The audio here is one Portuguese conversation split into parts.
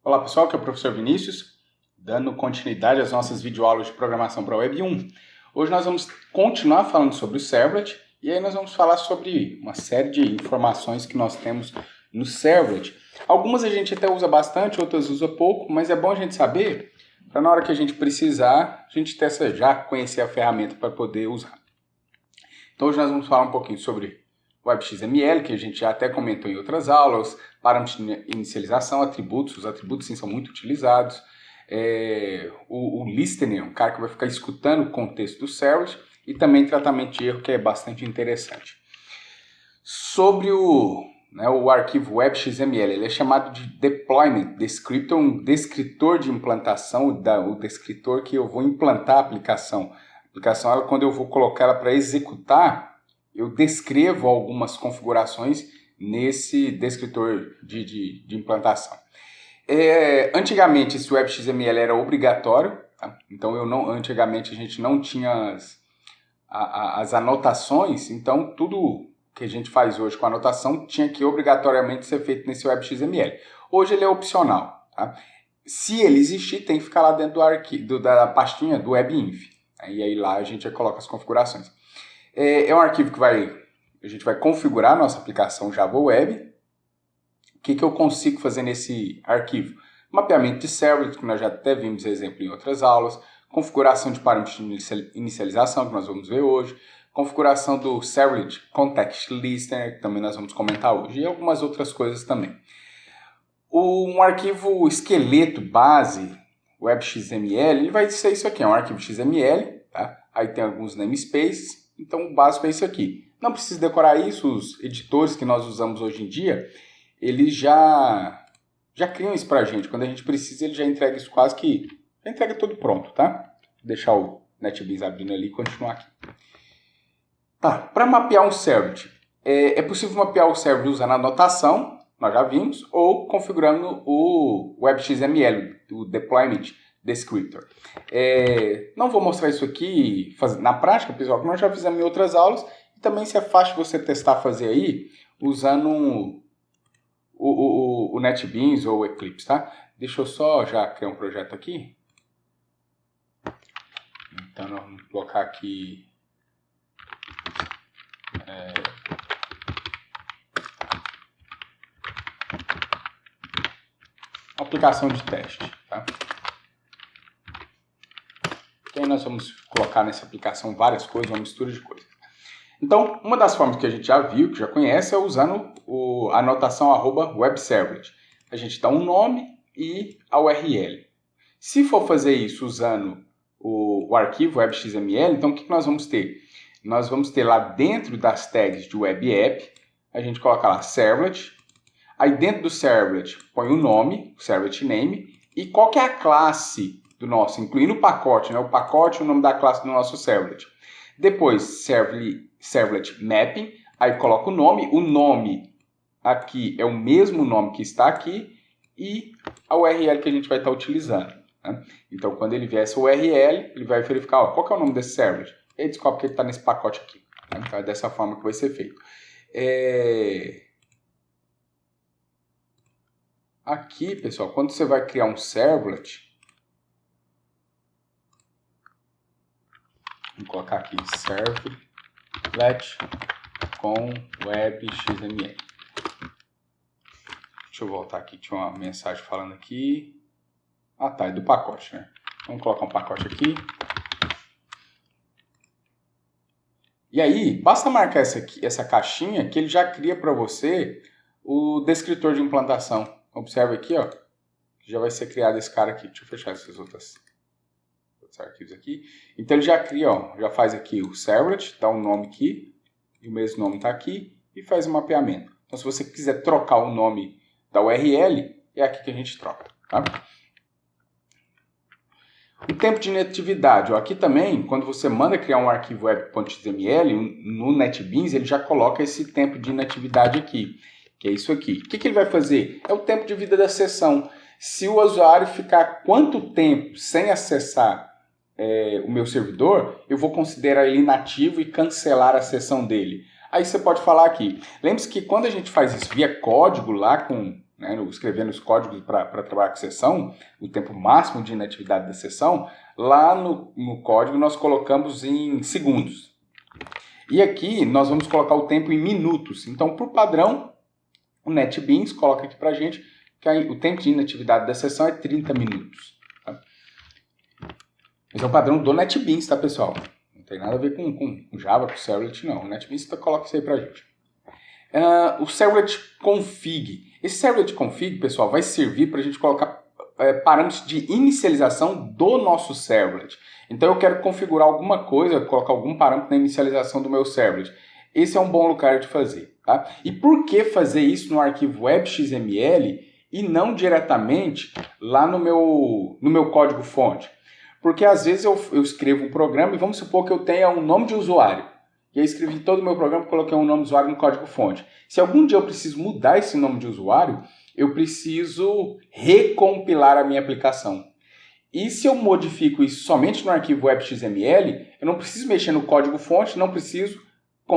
Olá pessoal, aqui é o professor Vinícius, dando continuidade às nossas videoaulas de programação para Web 1. Hoje nós vamos continuar falando sobre o Servlet e aí nós vamos falar sobre uma série de informações que nós temos no Servlet. Algumas a gente até usa bastante, outras usa pouco, mas é bom a gente saber para na hora que a gente precisar, a gente testa já conhecer a ferramenta para poder usar. Então hoje nós vamos falar um pouquinho sobre WebXML, que a gente já até comentou em outras aulas, parâmetros de inicialização, atributos, os atributos sim, são muito utilizados, o listener, um cara que vai ficar escutando o contexto do servlet, e também tratamento de erro, que é bastante interessante. Sobre o arquivo WebXML, ele é chamado de Deployment Descriptor, um descritor de implantação, o descritor que eu vou implantar a aplicação. A aplicação, quando eu vou colocar ela para executar, eu descrevo algumas configurações nesse descritor de implantação. Antigamente esse WebXML era obrigatório, tá? Então antigamente a gente não tinha as anotações, então tudo que a gente faz hoje com anotação tinha que obrigatoriamente ser feito nesse WebXML. Hoje ele é opcional, tá? Se ele existir, tem que ficar lá dentro do arquivo, da pastinha do WebInf. E aí lá a gente já coloca as configurações. É um arquivo que a gente vai configurar a nossa aplicação Java Web. O que eu consigo fazer nesse arquivo? Mapeamento de servlet, que nós já até vimos exemplo em outras aulas. Configuração de parâmetros de inicialização, que nós vamos ver hoje. Configuração do Servlet Context Listener, que também nós vamos comentar hoje. E algumas outras coisas também. Um arquivo esqueleto base, WebXML, ele vai ser isso aqui. É um arquivo XML, tá? Aí tem alguns namespaces. Então, o básico é isso aqui. Não precisa decorar isso, os editores que nós usamos hoje em dia, eles já criam isso pra gente. Quando a gente precisa, ele já entrega isso quase que... Já entrega tudo pronto, tá? Vou deixar o NetBeans abrindo ali e continuar aqui. Tá, para mapear um servlet, é possível mapear o servlet usando a anotação, nós já vimos, ou configurando o WebXML, o Deployment Descriptor. Não vou mostrar isso aqui na prática, pessoal, que nós já fizemos em outras aulas. E também se é fácil você testar fazer aí usando o NetBeans ou o Eclipse, tá? Deixa eu só já criar um projeto aqui. Então nós vamos colocar aqui aplicação de teste, tá? E aí nós vamos colocar nessa aplicação várias coisas, uma mistura de coisas. Então, uma das formas que a gente já viu, que já conhece, é usando a anotação @webservlet. A gente dá um nome e a URL. Se for fazer isso usando o arquivo WebXML, então o que nós vamos ter? Nós vamos ter lá dentro das tags de web app, a gente coloca lá servlet. Aí dentro do servlet põe o nome, o servlet name, e qual que é a classe do nosso, incluindo o pacote, né? O pacote é o nome da classe do nosso servlet. Depois, servlet mapping, aí coloca o nome aqui é o mesmo nome que está aqui e a URL que a gente vai estar utilizando, né? Então, quando ele vier essa URL, ele vai verificar qual que é o nome desse servlet. Ele descobre que ele está nesse pacote aqui, né? Então, é dessa forma que vai ser feito. Aqui, pessoal, quando você vai criar um servlet, vou colocar aqui servlet com WebXML. Deixa eu voltar aqui, tinha uma mensagem falando aqui. Ah, tá, é do pacote, né? Vamos colocar um pacote aqui. E aí, basta marcar essa caixinha que ele já cria para você o descritor de implantação. Observe aqui, ó, que já vai ser criado esse cara aqui. Deixa eu fechar esses outros arquivos aqui. Então ele já cria, ó, já faz aqui o servlet, dá um nome aqui, e o mesmo nome está aqui, e faz o mapeamento. Então se você quiser trocar o nome da URL, é aqui que a gente troca, tá? O tempo de inatividade, ó, aqui também, quando você manda criar um arquivo web.xml, no NetBeans ele já coloca esse tempo de inatividade aqui, que é isso aqui. O que ele vai fazer? É o tempo de vida da sessão. Se o usuário ficar quanto tempo sem acessar o meu servidor, eu vou considerar ele inativo e cancelar a sessão dele. Aí você pode falar aqui. Lembre-se que quando a gente faz isso via código lá com né, escrevendo os códigos para trabalhar com sessão, o tempo máximo de inatividade da sessão, lá no código nós colocamos em segundos. E aqui nós vamos colocar o tempo em minutos. Então, por padrão, o NetBeans coloca aqui para a gente que o tempo de inatividade da sessão é 30 minutos. Tá? Esse é o padrão do NetBeans, tá, pessoal? Não tem nada a ver com Java, com Servlet, não. O NetBeans coloca isso aí para a gente. O Servlet Config. Esse Servlet Config, pessoal, vai servir para a gente colocar parâmetros de inicialização do nosso Servlet. Então eu quero configurar alguma coisa, colocar algum parâmetro na inicialização do meu Servlet. Esse é um bom lugar de fazer. Tá? E por que fazer isso no arquivo web.xml e não diretamente lá no meu código-fonte? Porque às vezes eu escrevo um programa e vamos supor que eu tenha um nome de usuário. E aí escrevi todo o meu programa e coloquei um nome de usuário no código-fonte. Se algum dia eu preciso mudar esse nome de usuário, eu preciso recompilar a minha aplicação. E se eu modifico isso somente no arquivo web.xml, eu não preciso mexer no código-fonte, não preciso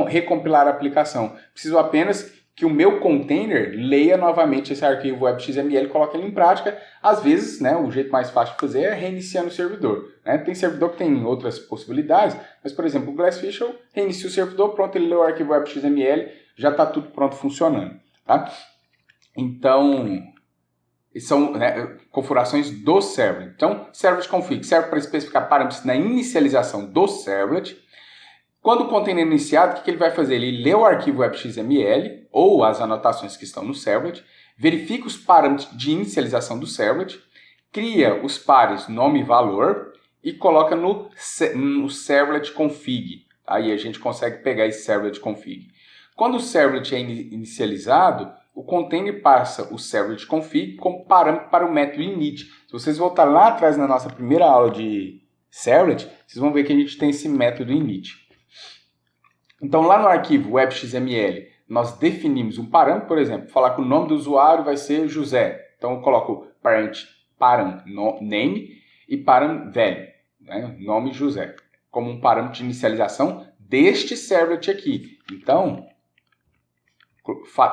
recompilar a aplicação. Preciso apenas que o meu container leia novamente esse arquivo web.xml e coloque ele em prática. Às vezes, né, o jeito mais fácil de fazer é reiniciando o servidor. Né? Tem servidor que tem outras possibilidades, mas, por exemplo, o Glassfish, eu reinicio o servidor, pronto, ele leu o arquivo web.xml, já está tudo pronto funcionando. Tá? Então, são configurações do servlet. Então, servlet config serve para especificar parâmetros na inicialização do servlet. Quando o container é iniciado, o que ele vai fazer? Ele lê o arquivo web.xml ou as anotações que estão no servlet, verifica os parâmetros de inicialização do servlet, cria os pares nome e valor e coloca no servlet config. Aí a gente consegue pegar esse servlet config. Quando o servlet é inicializado, o container passa o servlet config como parâmetro para o método init. Se vocês voltarem lá atrás na nossa primeira aula de servlet, vocês vão ver que a gente tem esse método init. Então, lá no arquivo web.xml, nós definimos um parâmetro, por exemplo, falar que o nome do usuário vai ser José. Então, eu coloco param name e param velho, né? Nome José, como um parâmetro de inicialização deste servlet aqui. Então,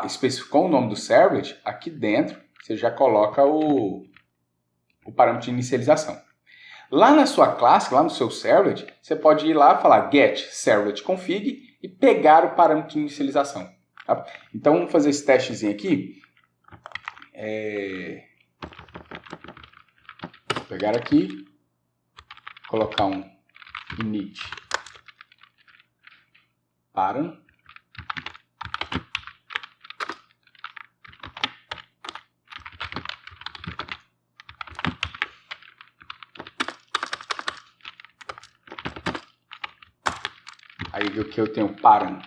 especificou o nome do servlet, aqui dentro você já coloca o parâmetro de inicialização. Lá na sua classe, lá no seu servlet, você pode ir lá e falar get servlet config e pegar o parâmetro de inicialização. Tá? Então, vamos fazer esse testezinho aqui. Vou pegar aqui, colocar um init param. Aí aqui eu tenho param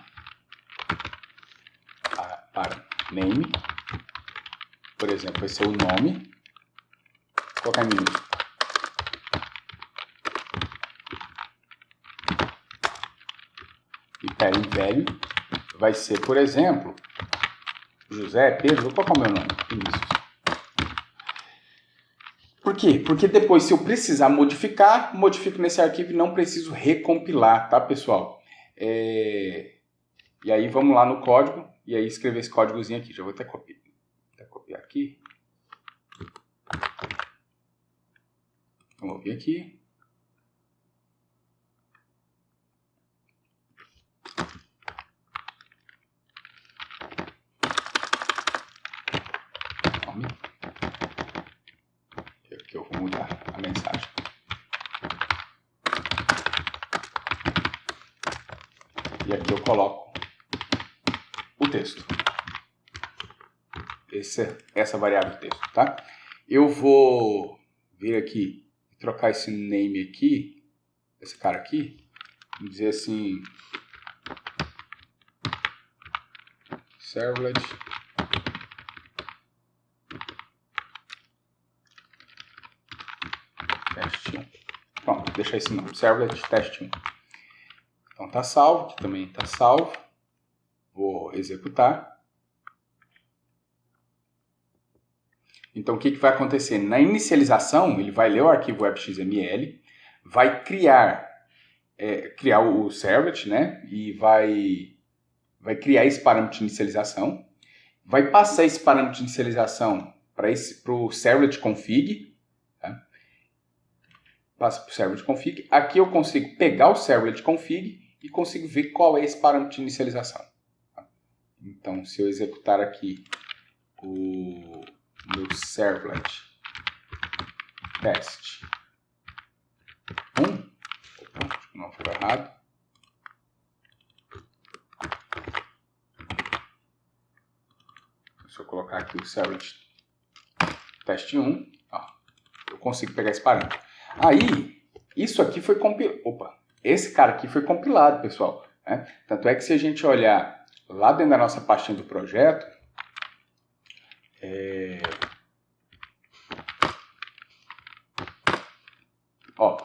name, por exemplo, vai ser o nome, vou colocar em minúsculo. E param velho vai ser, por exemplo, José, Pedro, vou colocar o meu nome, Vinícius. Por quê? Porque depois, se eu precisar modificar, modifico nesse arquivo e não preciso recompilar, tá, pessoal? E aí vamos lá no código e aí escrever esse códigozinho aqui. Já vou até copiar aqui. Vamos vir aqui. Aqui eu vou mudar a mensagem. E aqui eu coloco o texto. Essa variável de texto, tá? Eu vou vir aqui e trocar esse name aqui, esse cara aqui, e dizer assim, servlet teste 1. Pronto, deixar esse nome, servlet teste 1. Então tá salvo, aqui também tá salvo. Vou executar. Então o que vai acontecer? Na inicialização, ele vai ler o arquivo web.xml, vai criar o servlet, né? E vai criar esse parâmetro de inicialização, vai passar esse parâmetro de inicialização para o servlet config, tá? Passa para o servlet config. Aqui eu consigo pegar o servlet config e consigo ver qual é esse parâmetro de inicialização. Tá? Então, se eu executar aqui o meu servlet test 1, opa, não foi errado. Se eu colocar aqui o servlet teste 1, ó, eu consigo pegar esse parâmetro. Aí, isso aqui foi compilado. Opa, esse cara aqui foi compilado, pessoal. Né? Tanto é que se a gente olhar lá dentro da nossa pastinha do projeto, ó,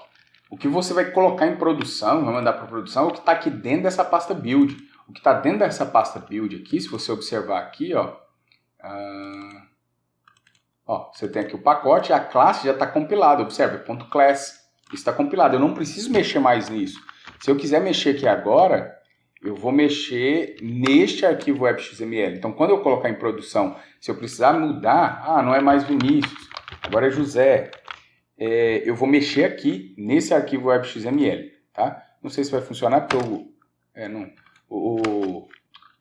o que você vai colocar em produção, vai mandar para produção, é o que está aqui dentro dessa pasta build. O que está dentro dessa pasta build aqui, se você observar aqui, ó, você tem aqui o pacote, a classe já está compilada. Observe, .class, isso está compilado. Eu não preciso mexer mais nisso. Se eu quiser mexer aqui agora, eu vou mexer neste arquivo web.xml. Então, quando eu colocar em produção, se eu precisar mudar, não é mais Vinícius, agora é José. Eu vou mexer aqui nesse arquivo web.xml, tá? Não sei se vai funcionar, porque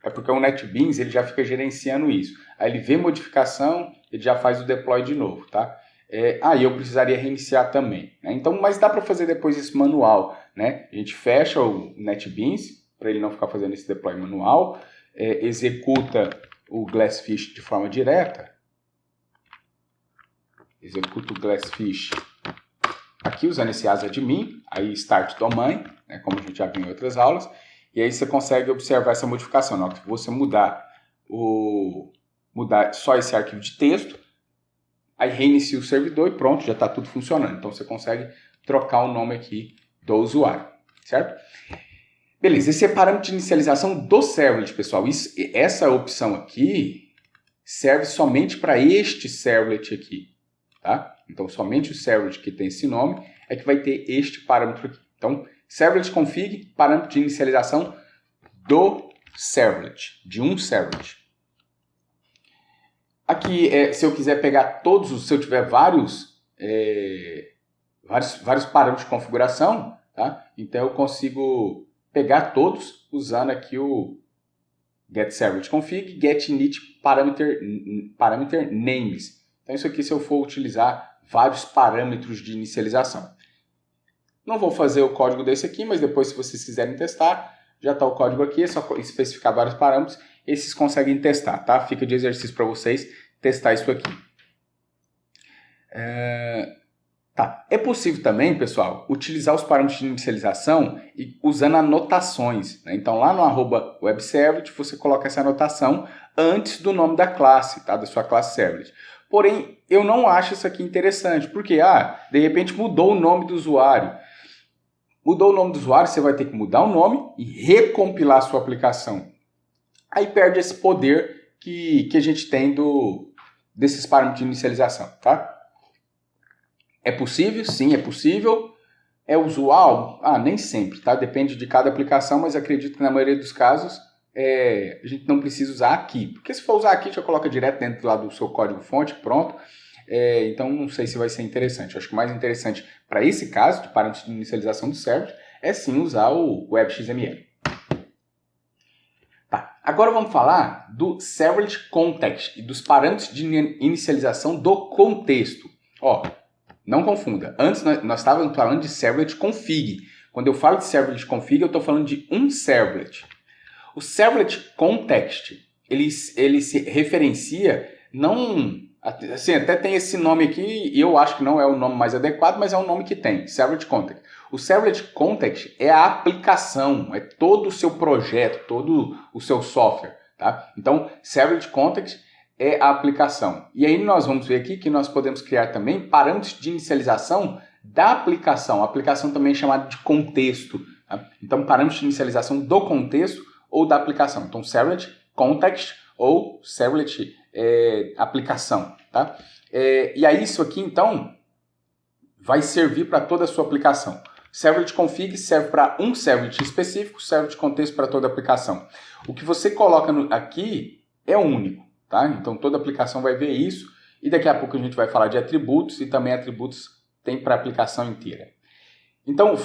é porque o NetBeans ele já fica gerenciando isso. Aí ele vê modificação, ele já faz o deploy de novo, tá? E eu precisaria reiniciar também, né? Então, mas dá para fazer depois isso manual, né? A gente fecha o NetBeans para ele não ficar fazendo esse deploy manual, executa o Glassfish de forma direta. Executa o Glassfish aqui usando esse asadmin, aí start domain, né, como a gente já viu em outras aulas, e aí você consegue observar essa modificação. Na hora que você mudar só esse arquivo de texto, aí reinicia o servidor e pronto, já está tudo funcionando. Então você consegue trocar o nome aqui do usuário, certo? Beleza, esse é parâmetro de inicialização do servlet, pessoal. Essa opção aqui serve somente para este servlet aqui. Tá? Então, somente o servlet que tem esse nome é que vai ter este parâmetro aqui. Então, servlet config, parâmetro de inicialização do servlet, de um servlet. Aqui, se eu quiser pegar todos, se eu tiver vários parâmetros de configuração, tá? Então eu consigo pegar todos usando aqui o getServletConfig, getInit parameter names. Então, isso aqui se eu for utilizar vários parâmetros de inicialização. Não vou fazer o código desse aqui, mas depois, se vocês quiserem testar, já está o código aqui, é só especificar vários parâmetros, esses conseguem testar, tá? Fica de exercício para vocês testar isso aqui. É possível também, pessoal, utilizar os parâmetros de inicialização usando anotações, né? Então, lá no @webservlet, você coloca essa anotação antes do nome da classe, tá? Da sua classe servlet. Porém, eu não acho isso aqui interessante, porque, de repente mudou o nome do usuário. Mudou o nome do usuário, você vai ter que mudar o nome e recompilar a sua aplicação. Aí perde esse poder que a gente tem desses parâmetros de inicialização, tá? É possível? Sim, é possível. É usual? Nem sempre, tá? Depende de cada aplicação, mas acredito que na maioria dos casos a gente não precisa usar aqui. Porque se for usar aqui, já coloca direto dentro lá do seu código-fonte, pronto. Então, não sei se vai ser interessante. Eu acho que o mais interessante para esse caso, de parâmetros de inicialização do servlet, é sim usar o web.xml. Tá. Agora vamos falar do servlet context e dos parâmetros de inicialização do contexto. Não confunda. Antes nós estávamos falando de servlet config. Quando eu falo de servlet config, eu estou falando de um servlet. O servlet context, ele se referencia, não... Assim, até tem esse nome aqui, e eu acho que não é o nome mais adequado, mas é o nome que tem, servlet context. O servlet context é a aplicação, é todo o seu projeto, todo o seu software, tá? Então, servlet context é a aplicação. E aí nós vamos ver aqui que nós podemos criar também parâmetros de inicialização da aplicação. A aplicação também é chamada de contexto, tá? Então, parâmetros de inicialização do contexto ou da aplicação. Então, servlet context ou servlet aplicação, tá? E aí isso aqui, então, vai servir para toda a sua aplicação. Servlet config serve para um servlet específico, servlet contexto para toda a aplicação. O que você coloca aqui é único. tá? Então toda aplicação vai ver isso, e daqui a pouco a gente vai falar de atributos, e também atributos tem para a aplicação inteira. Então, o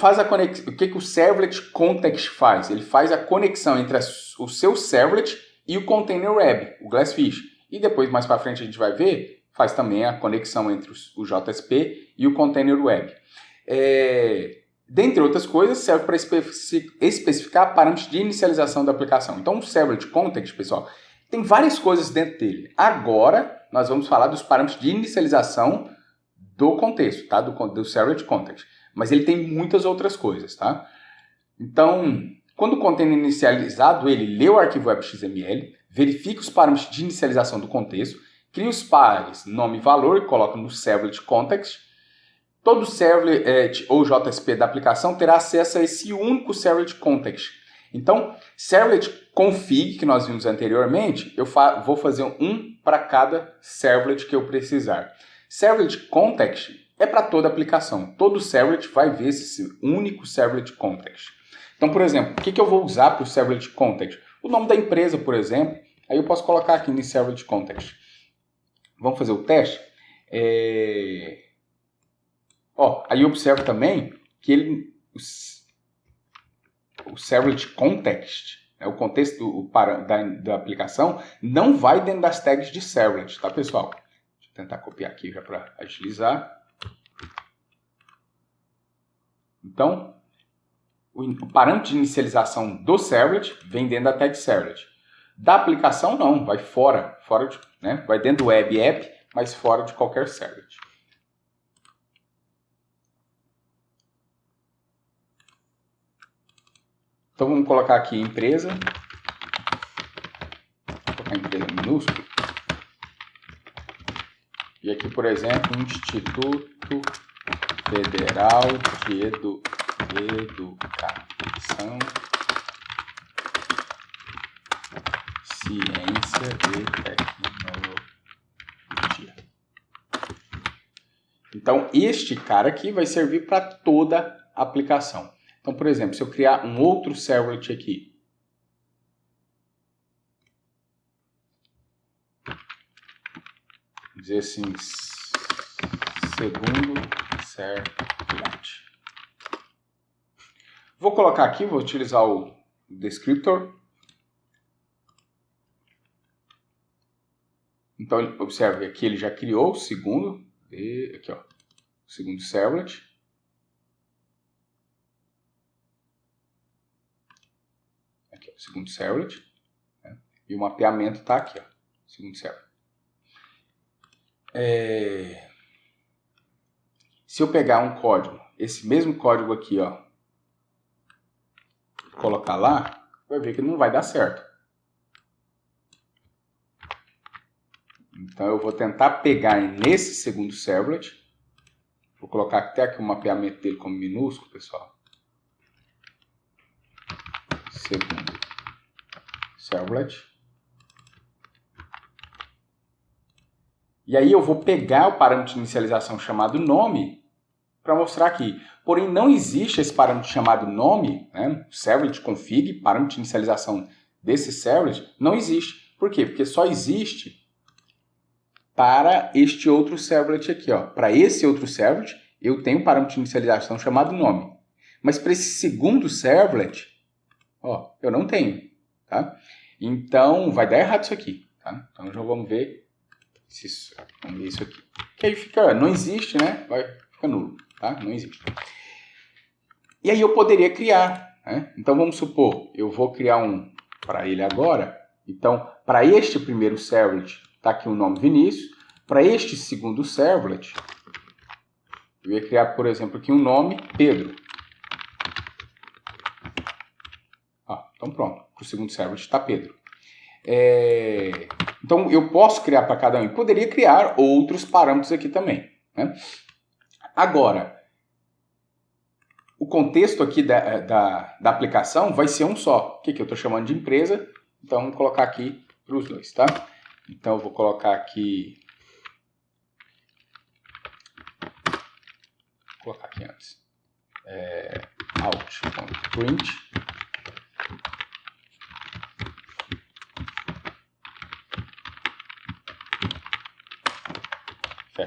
que o Servlet Context faz? Ele faz a conexão entre o seu Servlet e o Container Web, o Glassfish. E depois, mais para frente, a gente vai ver, faz também a conexão entre o JSP e o Container Web. Dentre outras coisas, serve para especificar parâmetros de inicialização da aplicação. Então, o Servlet Context, pessoal, tem várias coisas dentro dele. Agora, nós vamos falar dos parâmetros de inicialização do contexto, tá? Do Servlet Context. Mas ele tem muitas outras coisas, tá? Então, quando o container é inicializado, ele lê o arquivo web.xml, verifica os parâmetros de inicialização do contexto, cria os pares nome e valor e coloca no Servlet Context. Todo servlet ou JSP da aplicação terá acesso a esse único Servlet Context. Então, Servlet Config, que nós vimos anteriormente, eu vou fazer um para cada servlet que eu precisar. Servlet Context é para toda aplicação. Todo servlet vai ver esse único Servlet Context. Então, por exemplo, o que eu vou usar para o Servlet Context? O nome da empresa, por exemplo. Aí eu posso colocar aqui no Servlet Context. Vamos fazer o teste? Aí eu observo também que o Servlet Context, o contexto da aplicação, não vai dentro das tags de Servlet, tá, pessoal? Deixa eu tentar copiar aqui já para agilizar. Então, o parâmetro de inicialização do Servlet vem dentro da tag Servlet. Da aplicação, não, vai fora vai dentro do Web App, mas fora de qualquer Servlet. Então, vamos colocar aqui empresa. Vou colocar empresa minúscula. E aqui, por exemplo, Instituto Federal de Educação, Ciência e Tecnologia. Então, este cara aqui vai servir para toda a aplicação. Então, por exemplo, se eu criar um outro servlet aqui, dizer assim, segundo servlet. Vou colocar aqui, vou utilizar o descriptor. Então, observe aqui, ele já criou o segundo, aqui ó, o segundo servlet. Aqui ó, o segundo servlet. Né? E o mapeamento está aqui, ó, segundo servlet. Se eu pegar um código, esse mesmo código aqui, ó, colocar lá, vai ver que não vai dar certo. Então eu vou tentar pegar nesse segundo servlet, vou colocar até aqui o mapeamento dele como minúsculo, pessoal. Segundo servlet. E aí eu vou pegar o parâmetro de inicialização chamado nome para mostrar aqui. Porém, não existe esse parâmetro chamado nome, né? Servlet config, parâmetro de inicialização desse servlet, não existe. Por quê? Porque só existe para este outro servlet aqui. Ó. Para esse outro servlet, eu tenho um parâmetro de inicialização chamado nome. Mas para esse segundo servlet, ó, eu não tenho. Tá? Então, vai dar errado isso aqui. Tá? Então, já vamos ver. Vamos ver isso aqui. Que aí fica, não existe, né? Fica nulo, tá? Não existe. E aí eu poderia criar, né? Então vamos supor, eu vou criar um para ele agora. Então, para este primeiro servlet, tá aqui o nome Vinícius. Para este segundo servlet, eu ia criar, por exemplo, aqui um nome Pedro. Então pronto, para o segundo servlet está Pedro. Então, eu posso criar para cada um. E poderia criar outros parâmetros aqui também. Né? Agora, o contexto aqui da aplicação vai ser um só. O que eu estou chamando de empresa. Então, vamos colocar aqui para os dois. Tá? Então, eu vou colocar aqui... Vou colocar aqui antes. Out.print.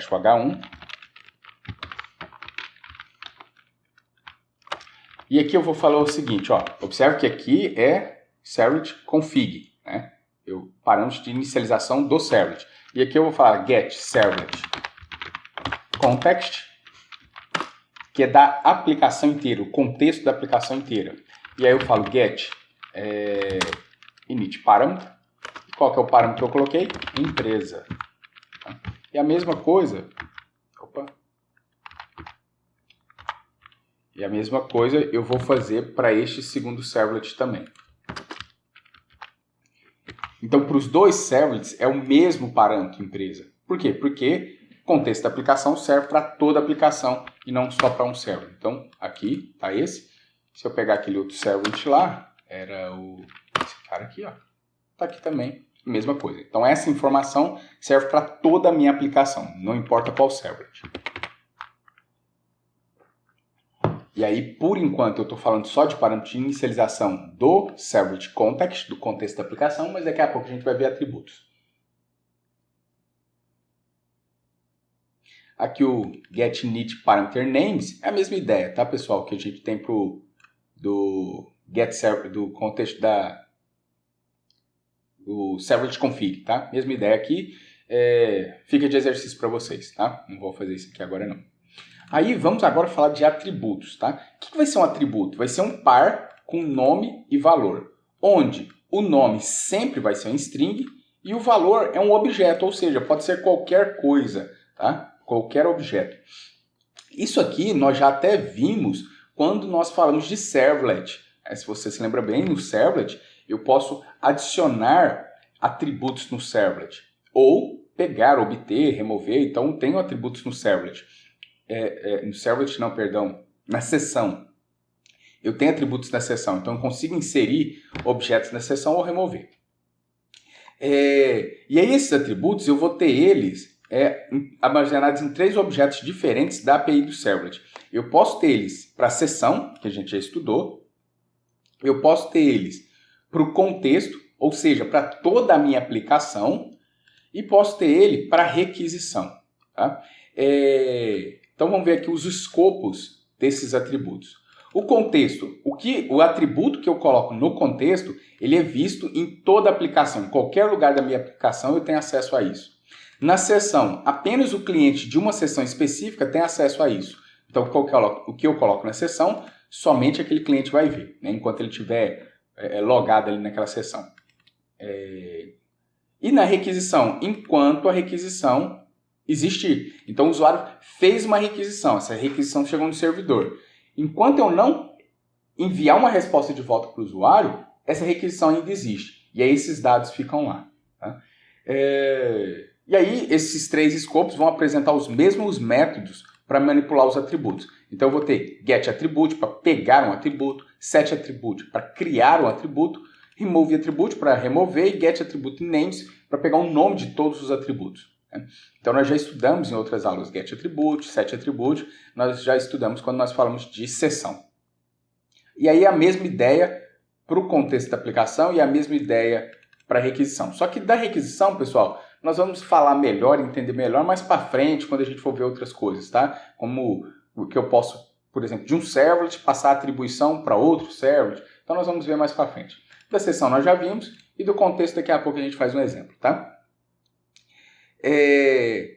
fecho o H1. E aqui eu vou falar o seguinte, ó, observe que aqui é servlet config, né? Parâmetro de inicialização do servlet. E aqui eu vou falar get servlet context, que é da aplicação inteira, o contexto da aplicação inteira. E aí eu falo get init parâmetro. Qual que é o parâmetro que eu coloquei? Empresa. E a mesma coisa... E a mesma coisa eu vou fazer para este segundo servlet também. Então, para os dois servlets é o mesmo parâmetro empresa. Por quê? Porque o contexto da aplicação serve para toda a aplicação e não só para um servlet. Então, aqui está esse. Se eu pegar aquele outro servlet lá, era esse cara aqui, ó. Está aqui também, mesma coisa. Então, essa informação serve para toda a minha aplicação, não importa qual servlet. E aí, por enquanto, eu estou falando só de parâmetro de inicialização do servlet context, do contexto da aplicação, mas daqui a pouco a gente vai ver atributos. Aqui o get init parameter names é a mesma ideia, tá, pessoal? Que a gente tem do contexto do servlet config, tá? Mesma ideia aqui. Fica de exercício para vocês, tá? Não vou fazer isso aqui agora, não. Aí vamos agora falar de atributos, tá? O que vai ser um atributo? Vai ser um par com nome e valor, onde o nome sempre vai ser um string e o valor é um objeto, ou seja, pode ser qualquer coisa, tá? Qualquer objeto. Isso aqui nós já até vimos quando nós falamos de servlet. Se você se lembra bem, no servlet eu posso adicionar atributos no servlet ou pegar, obter, remover. Então tenho atributos no servlet. No servlet não, perdão, na seção. Eu tenho atributos na seção, então eu consigo inserir objetos na seção ou remover. E aí esses atributos eu vou ter eles armazenados em 3 objetos diferentes da API do servlet. Eu posso ter eles para a seção, que a gente já estudou. Eu posso ter eles para o contexto, ou seja, para toda a minha aplicação. E posso ter ele para requisição. Tá? Então vamos ver aqui os escopos desses atributos. O contexto, o atributo que eu coloco no contexto, ele é visto em toda a aplicação. Em qualquer lugar da minha aplicação eu tenho acesso a isso. Na seção, apenas o cliente de uma seção específica tem acesso a isso. Então o que eu coloco na seção, somente aquele cliente vai ver, né, enquanto ele estiver logado ali naquela seção. E na requisição, enquanto a requisição existir. Então o usuário fez uma requisição, essa requisição chegou no servidor. Enquanto eu não enviar uma resposta de volta para o usuário, essa requisição ainda existe. E aí esses dados ficam lá. Tá? E aí esses 3 escopos vão apresentar os mesmos métodos para manipular os atributos. Então eu vou ter get attribute para pegar um atributo, set attribute para criar um atributo, remove attribute para remover e get attribute names para pegar o nome de todos os atributos. Então nós já estudamos em outras aulas get attribute, set attribute, nós já estudamos quando nós falamos de seção. E aí a mesma ideia para o contexto da aplicação e a mesma ideia para a requisição. Só que da requisição, pessoal, nós vamos falar melhor, entender melhor mais para frente quando a gente for ver outras coisas, tá? Como o que eu posso, por exemplo, de um servlet passar a atribuição para outro servlet. Então nós vamos ver mais para frente. Da seção nós já vimos e do contexto daqui a pouco a gente faz um exemplo, tá?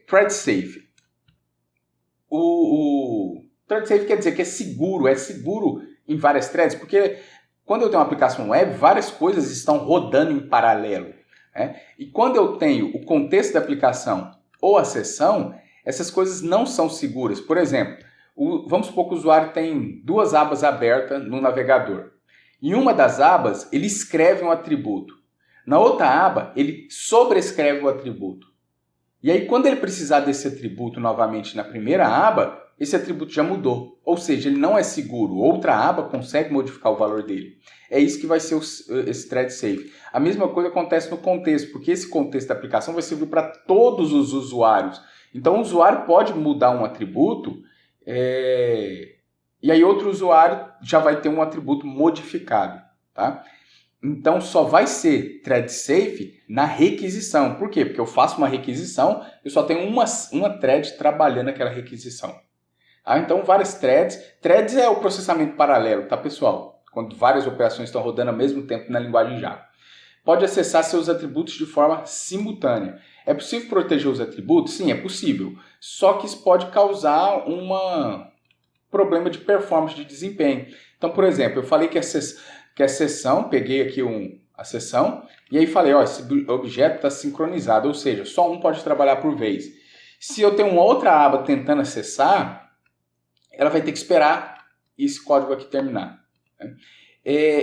Thread safe. O thread safe quer dizer que é seguro em várias threads, porque quando eu tenho uma aplicação web, várias coisas estão rodando em paralelo. Né? E quando eu tenho o contexto da aplicação ou a seção, essas coisas não são seguras. Por exemplo, vamos supor que o usuário tem 2 abas abertas no navegador. Em uma das abas, ele escreve um atributo. Na outra aba, ele sobrescreve o atributo. E aí, quando ele precisar desse atributo novamente na primeira aba, esse atributo já mudou. Ou seja, ele não é seguro. Outra aba consegue modificar o valor dele. É isso que vai ser esse thread safe. A mesma coisa acontece no contexto, porque esse contexto da aplicação vai servir para todos os usuários. Então, o usuário pode mudar um atributo e aí outro usuário já vai ter um atributo modificado. Tá? Então, só vai ser thread safe na requisição. Por quê? Porque eu faço uma requisição, eu só tenho uma thread trabalhando aquela requisição. Então, várias threads. Threads é o processamento paralelo, tá, pessoal? Quando várias operações estão rodando ao mesmo tempo na linguagem Java. Pode acessar seus atributos de forma simultânea. É possível proteger os atributos? Sim, é possível. Só que isso pode causar um problema de performance, de desempenho. Então, por exemplo, eu falei que a sessão, peguei aqui a sessão, e aí falei, ó, esse objeto está sincronizado, ou seja, só um pode trabalhar por vez. Se eu tenho uma outra aba tentando acessar, ela vai ter que esperar esse código aqui terminar. Né?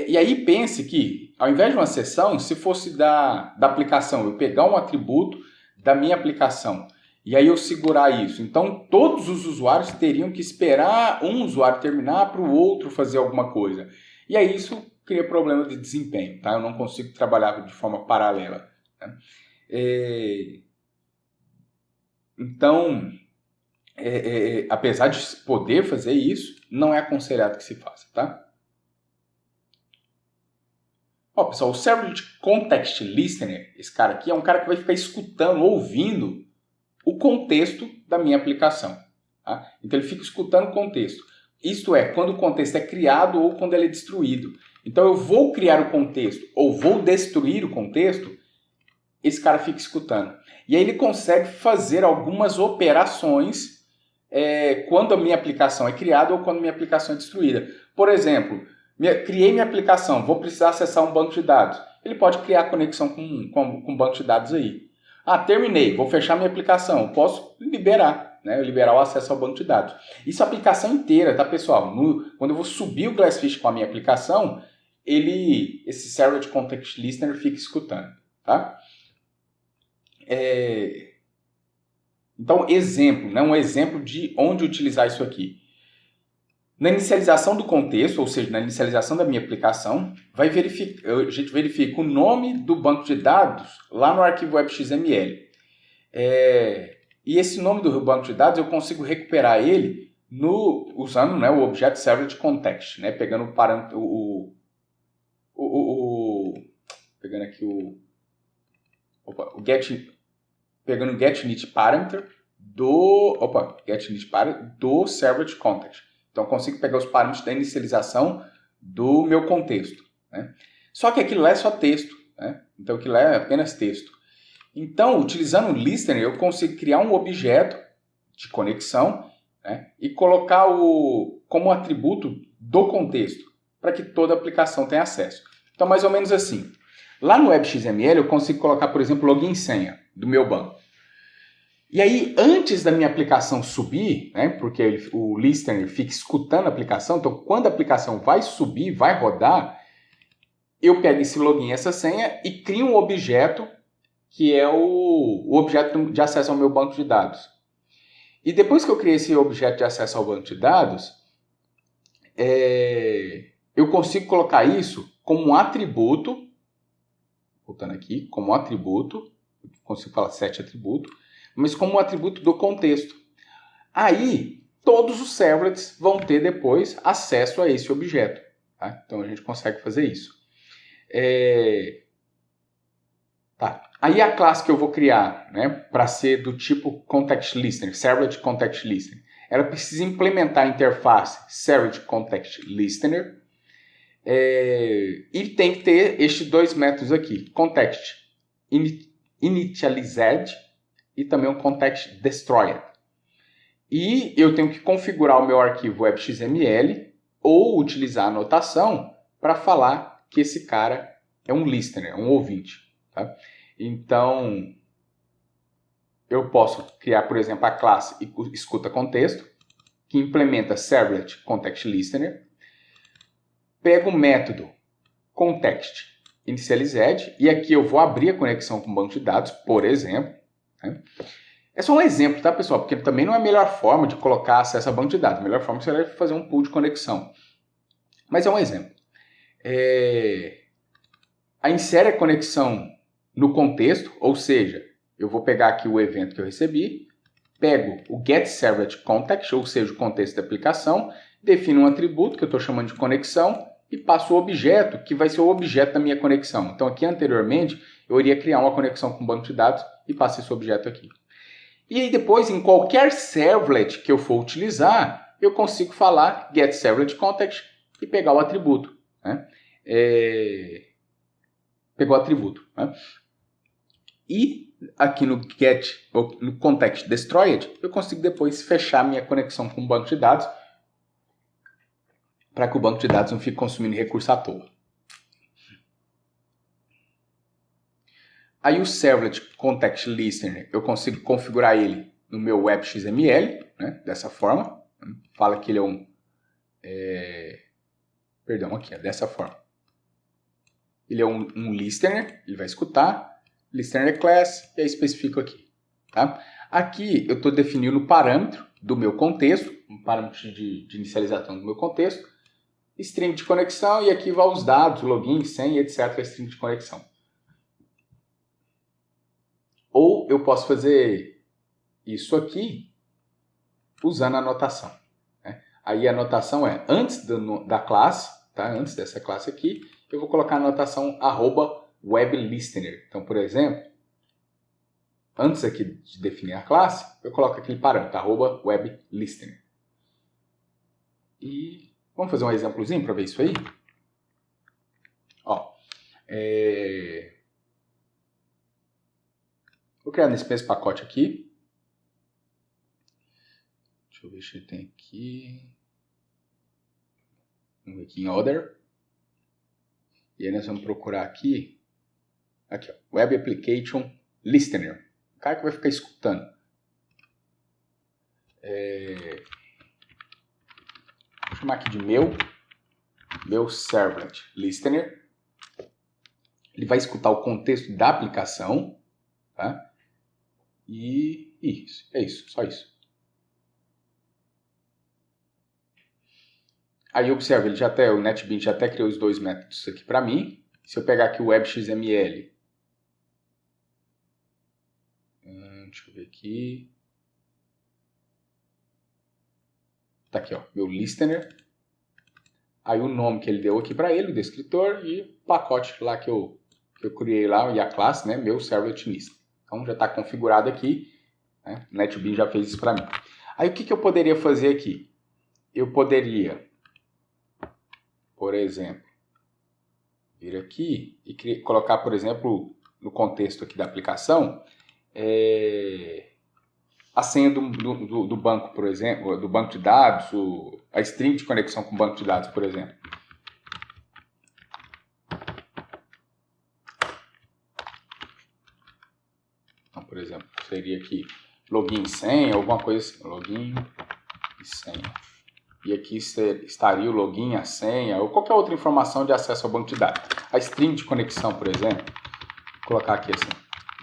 E aí pense que, ao invés de uma sessão, se fosse da aplicação, eu pegar um atributo da minha aplicação, e aí eu segurar isso. Então, todos os usuários teriam que esperar um usuário terminar para o outro fazer alguma coisa. E aí isso cria problema de desempenho, tá? Eu não consigo trabalhar de forma paralela. Né? Então, apesar de poder fazer isso, não é aconselhado que se faça, tá? Ó, pessoal, o Servlet Context Listener, esse cara aqui, é um cara que vai ficar escutando, ouvindo o contexto da minha aplicação. Tá? Então ele fica escutando o contexto. Isto é, quando o contexto é criado ou quando ele é destruído. Então eu vou criar o contexto ou vou destruir o contexto, esse cara fica escutando. E aí ele consegue fazer algumas operações quando a minha aplicação é criada ou quando a minha aplicação é destruída. Por exemplo, criei minha aplicação, vou precisar acessar um banco de dados. Ele pode criar conexão com um banco de dados aí. Terminei, vou fechar minha aplicação, posso liberar, né? Liberar o acesso ao banco de dados. Isso é a aplicação inteira, tá, pessoal? Quando eu vou subir o Glassfish com a minha aplicação, esse Servlet Context Listener fica escutando, tá? Então, exemplo, né? Um exemplo de onde utilizar isso aqui. Na inicialização do contexto, ou seja, na inicialização da minha aplicação, a gente verifica o nome do banco de dados lá no arquivo web.xml. E esse nome do banco de dados eu consigo recuperar ele usando, né, o objeto Servlet Context, né, pegando o parâmetro, pegando aqui pegando o getInit parameter do Servlet Context. Então, eu consigo pegar os parâmetros da inicialização do meu contexto. Né? Só que aquilo lá é só texto. Né? Então, aquilo lá é apenas texto. Então, utilizando o Listener, eu consigo criar um objeto de conexão, né? E colocar como atributo do contexto, para que toda aplicação tenha acesso. Então, mais ou menos assim. Lá no web.xml, eu consigo colocar, por exemplo, login e senha do meu banco. E aí, antes da minha aplicação subir, né, porque o Listener fica escutando a aplicação, então quando a aplicação vai subir, vai rodar, eu pego esse login e essa senha e crio um objeto que é o objeto de acesso ao meu banco de dados. E depois que eu criei esse objeto de acesso ao banco de dados, eu consigo colocar isso como um atributo, voltando aqui, como um atributo, consigo falar set atributo, mas como um atributo do contexto. Aí, todos os servlets vão ter depois acesso a esse objeto. Tá? Então, a gente consegue fazer isso. Tá. Aí, a classe que eu vou criar, né, para ser do tipo Context Listener, Servlet Context Listener, ela precisa implementar a interface Servlet Context Listener e tem que ter estes dois métodos aqui, Context Initialized e também um Context Destroyer. E eu tenho que configurar o meu arquivo web.xml ou utilizar a anotação para falar que esse cara é um listener, um ouvinte. Tá? Então, eu posso criar, por exemplo, a classe escuta contexto, que implementa Servlet Context Listener, pego o método Context Initialized, e aqui eu vou abrir a conexão com o banco de dados, por exemplo. Né? É só um exemplo, tá, pessoal? Porque também não é a melhor forma de colocar acesso a banco de dados. A melhor forma seria fazer um pool de conexão. Mas é um exemplo. Aí insere a conexão no contexto, ou seja, eu vou pegar aqui o evento que eu recebi, pego o getServletContext, ou seja, o contexto da aplicação, defino um atributo que eu estou chamando de conexão e passo o objeto, que vai ser o objeto da minha conexão. Então aqui anteriormente eu iria criar uma conexão com o banco de dados e passo esse objeto aqui. E aí depois, em qualquer servlet que eu for utilizar, eu consigo falar getServletContext e pegar o atributo. Né? Pegou o atributo. Né? E aqui no get, no context destroyed, eu consigo depois fechar minha conexão com o banco de dados para que o banco de dados não fique consumindo recurso à toa. Aí o Servlet Context Listener, eu consigo configurar ele no meu WebXML, né, dessa forma. Fala que ele é um... Perdão, aqui, dessa forma. Ele é um listener, ele vai escutar, listener class, e aí especifico aqui. Tá? Aqui eu estou definindo o parâmetro do meu contexto, um parâmetro de inicialização do meu contexto, string de conexão, e aqui vai os dados, login, senha, etc, string de conexão. Ou eu posso fazer isso aqui usando a anotação. Né? Aí a anotação é antes da classe, tá? Antes dessa classe aqui, eu vou colocar a anotação @webListener. Então, por exemplo, antes aqui de definir a classe, eu coloco aquele parâmetro, @webListener. E vamos fazer um exemplozinho para ver isso aí? Ó, vou criar nesse mesmo pacote aqui. Deixa eu ver se tem aqui. Vamos ver aqui em Other. E aí nós vamos procurar aqui. Aqui, ó, Web Application Listener. O cara que vai ficar escutando. Vou chamar aqui de meu Servlet Listener. Ele vai escutar o contexto da aplicação. Tá? E isso, é isso, só isso. Aí observa, o NetBeans já até criou os dois métodos aqui para mim. Se eu pegar aqui o WebXML, deixa eu ver aqui. Tá aqui, ó, meu listener. Aí o nome que ele deu aqui para ele, o descritor, e o pacote lá que eu criei lá, e a classe, né, meu Servlet Listener. Então já está configurado aqui, né? O NetBeans já fez isso para mim. Aí o que eu poderia fazer aqui? Eu poderia, por exemplo, vir aqui e colocar, por exemplo, no contexto aqui da aplicação, a senha do banco, por exemplo, do banco de dados, a string de conexão com o banco de dados, por exemplo. Então, por exemplo, seria aqui login e senha, alguma coisa assim, login e senha. E aqui estaria o login, a senha, ou qualquer outra informação de acesso ao banco de dados. A string de conexão, por exemplo, vou colocar aqui assim,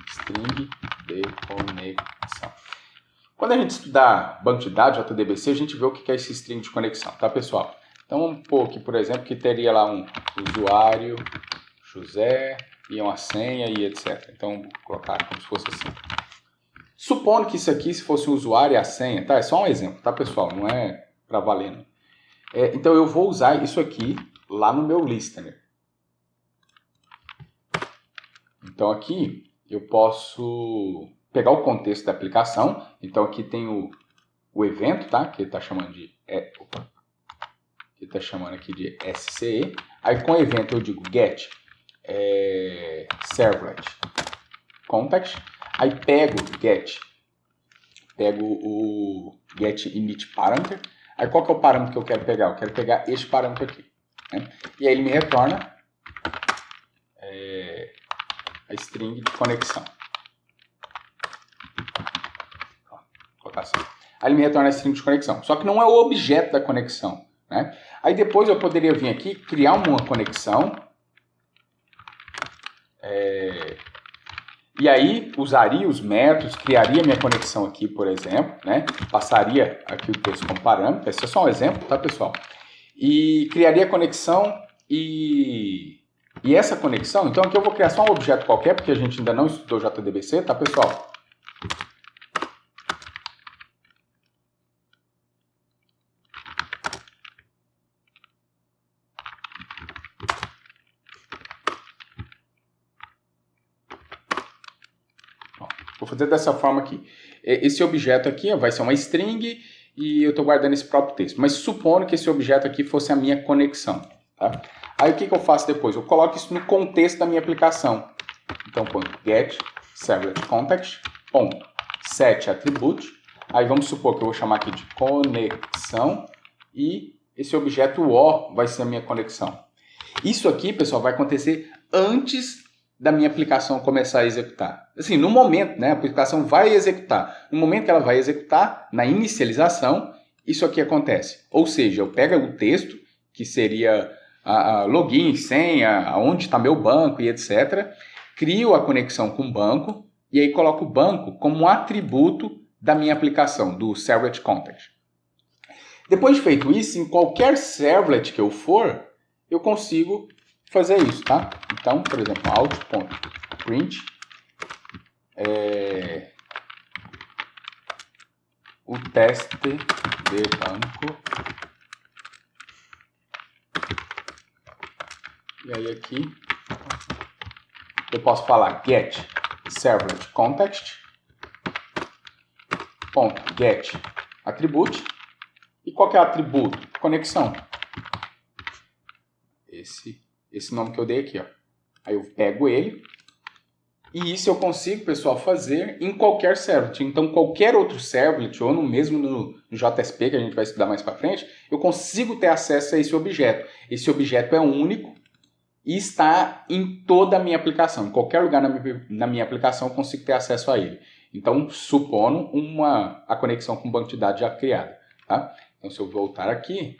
string de conexão. Quando a gente estudar banco de dados, JDBC, a gente vê o que é esse string de conexão, tá, pessoal? Então, vamos pôr aqui, por exemplo, que teria lá um usuário, José, e uma senha e etc. Então, vou colocar como se fosse assim. Supondo que isso aqui, se fosse o usuário e a senha, tá? É só um exemplo, tá, pessoal? Não é para valer, não. Então, eu vou usar isso aqui lá no meu listener. Então, aqui, eu posso pegar o contexto da aplicação. Então, aqui tem o evento, tá? Que ele está chamando de... ele está chamando aqui de SCE. Aí, com evento, eu digo get servlet context. Aí, pego o get init parameter. Aí, qual que é o parâmetro que eu quero pegar? Eu quero pegar este parâmetro aqui. Né? E aí, ele me retorna a string de conexão. Vou colocar assim. Aí ele me retorna a string de conexão. Só que não é o objeto da conexão. Né? Aí depois eu poderia vir aqui, criar uma conexão. E aí usaria os métodos, criaria minha conexão aqui, por exemplo. Né? Passaria aqui o texto como parâmetro. Esse é só um exemplo, tá, pessoal? E criaria a conexão e essa conexão, então aqui eu vou criar só um objeto qualquer, porque a gente ainda não estudou JDBC, tá, pessoal? fazer dessa forma aqui. Esse objeto aqui vai ser uma string e eu estou guardando esse próprio texto. Mas supondo que esse objeto aqui fosse a minha conexão. Tá? Aí o que eu faço depois? Eu coloco isso no contexto da minha aplicação. Então, get servlet context, set attribute. Aí vamos supor que eu vou chamar aqui de conexão e esse objeto O vai ser a minha conexão. Isso aqui, pessoal, vai acontecer antes da minha aplicação começar a executar. Assim, no momento, né, a aplicação vai executar. No momento que ela vai executar, na inicialização, isso aqui acontece. Ou seja, eu pego o texto, que seria a login, senha, onde está meu banco e etc. Crio a conexão com o banco e aí coloco o banco como um atributo da minha aplicação, do servlet context. Depois de feito isso, em qualquer servlet que eu for, eu consigo fazer isso, tá? Então, por exemplo, out.print o teste de banco. E aí aqui eu posso falar get servlet context .get attribute. E qual que é o atributo? Conexão. Esse nome que eu dei aqui, ó. Aí eu pego ele. E isso eu consigo, pessoal, fazer em qualquer servlet. Então, qualquer outro servlet, ou mesmo no JSP, que a gente vai estudar mais para frente, eu consigo ter acesso a esse objeto. Esse objeto é único e está em toda a minha aplicação. Em qualquer lugar na minha aplicação eu consigo ter acesso a ele. Então, supondo a conexão com o banco de dados já criada. Tá? Então, se eu voltar aqui,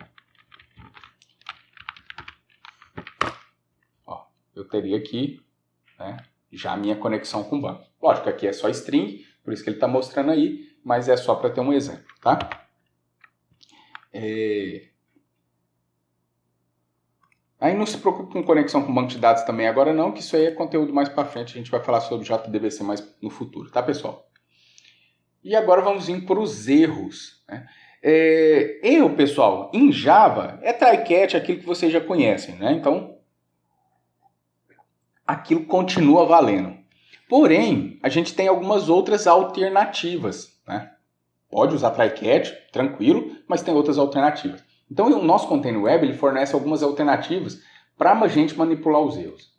ó, eu teria aqui, né, já a minha conexão com o banco. Lógico que aqui é só string, por isso que ele está mostrando aí, mas é só para ter um exemplo. Tá? Aí não se preocupe com conexão com banco de dados também agora não, que isso aí é conteúdo mais para frente, a gente vai falar sobre JDBC mais no futuro, tá, pessoal? E agora vamos vir para os erros, né? Erro, pessoal, em Java é try-catch, aquilo que vocês já conhecem, né? Então, aquilo continua valendo. Porém, a gente tem algumas outras alternativas, né? Pode usar try-catch, tranquilo, mas tem outras alternativas. Então, o nosso Container Web ele fornece algumas alternativas para a gente manipular os erros.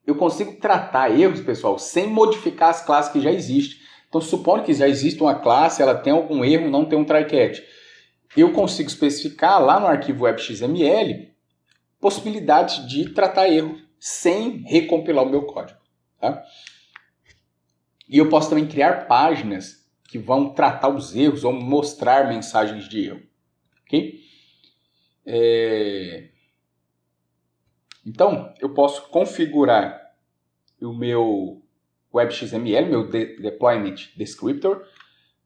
Eu consigo tratar erros, pessoal, sem modificar as classes que já existem. Então, supondo que já existe uma classe, ela tem algum erro, não tem um try-catch. Eu consigo especificar lá no arquivo web.xml possibilidade de tratar erro sem recompilar o meu código. Tá? E eu posso também criar páginas que vão tratar os erros ou mostrar mensagens de erro. Ok? Então, eu posso configurar o meu web.xml, meu deployment descriptor,